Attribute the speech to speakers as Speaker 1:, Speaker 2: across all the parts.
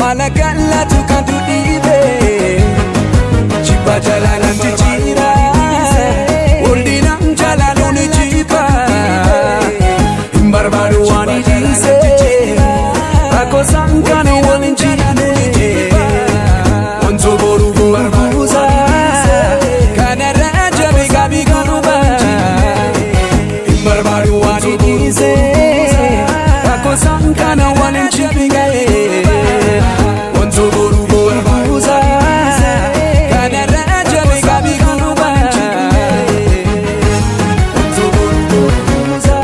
Speaker 1: malakalla tu kan tu dibe Chiba jalalan tijira Oldinam jalalun chiba Barbadu wani dise Ako sankanu walin chine Onzo boru barbuza Kana raja biga biganuba Barbadu wani dise Ako sankanu walin chine Onzo boru barbuza Kana raja biga biganuba Onzo boru barbuza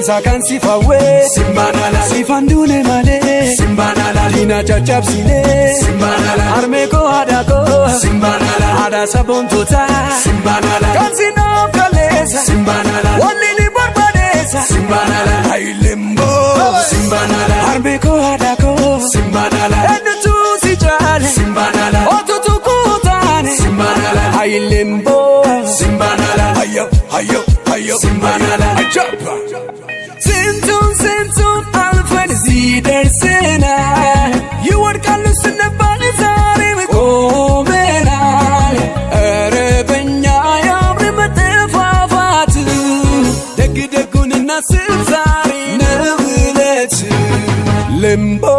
Speaker 1: Sakan sifawe Simbanala Sifandune male Simbanala Lina chachapsine Simbanala Armeko hadako Simbanala Hada sabon tota Simbanala Kansino kalesa Simbanala Walili barbadesa Simbanala Ailembo Simbanala Armeko hadako Simbanala Enutu si jale Simbanala Otutu kutane Simbanala Ailembo Simbanala Ayo Ayo Ayo Simbanala Ajapa Sintun alfen zidersena Yuwarkalus nebanizari komenal Erebenya yamri matefafat Degdegun nasibzari nevilet Limbo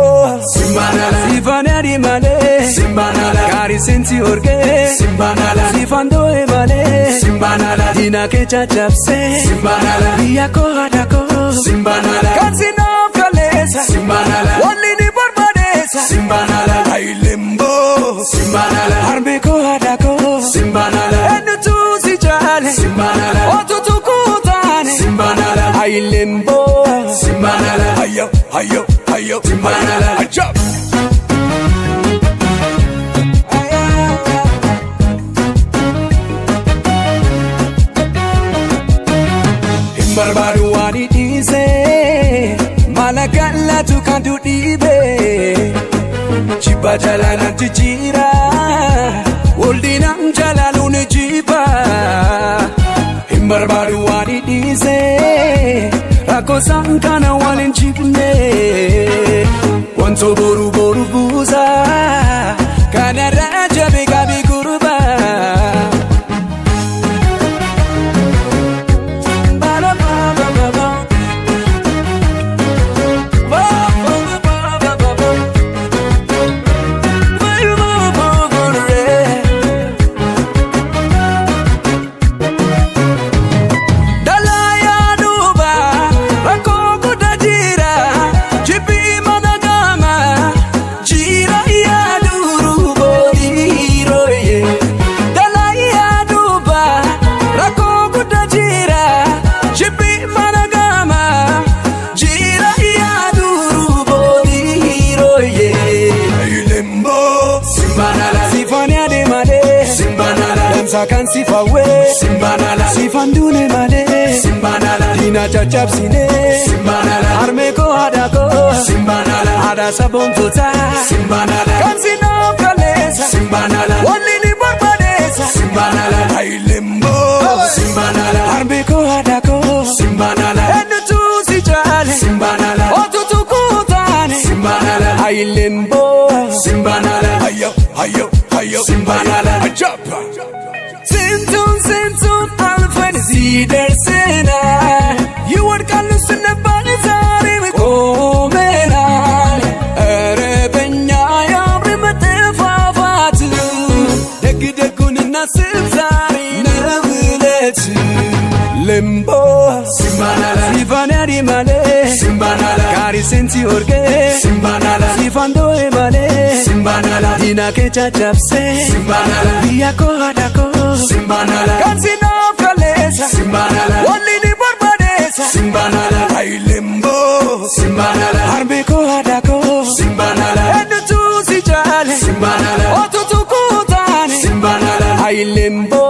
Speaker 1: Simbanala Sifaneri male Simbanala Kari sinti orge Simbanala Sifando emale Simbanala Dina kecha chapse Simbanala Iyako hadako Simbanala Kansino kalesa Simbanala Walini barbadesa Simbanala Ailembo Simbanala Armeko hadako Simbanala Enutu si jale Simbanala Otutu kutane Simbanala Ailembo Simbanala Ayo Ayo Ayo Simbanala Ajab Barbadu wani dise malakalla tu kan tu dibe Chiba jalalan tijira Oldinam jalalun chiba Barbadu wani dise Ako sankana walin chipne Onzo boru boru buza Kana raja biga biguruba Sakan sifawe Simbanala Sifandune male Simbanala Dina chachapsine Simbanala Armeko hadako Simbanala Hada sabon tota Simbanala Kansino kalesa Simbanala Walini barbadesa Simbanala Ailembo Simbanala Armeko hadako Simbanala Enutu si jale Simbanala Otutu kutane Simbanala Ailembo Simbanala Ayo Ayo Ayo Simbanala Ajapa Sintun alfen zidersena Yuwarkalus nebanizari komenal Erebenya yamri matefafat Degdegun nasibzari nevilet maleti lembo simbanala sifana di male simbanala kari senti orge simbanala sifando e male simbanala dina ke chachapse simbanala biyako hadako simbanala kansina falesa simbanala wali ni barbadesa simbanala ay lembo simbanala harbe ko hadako simbanala endu si jale simbanala otutu kutane simbanala ay lembo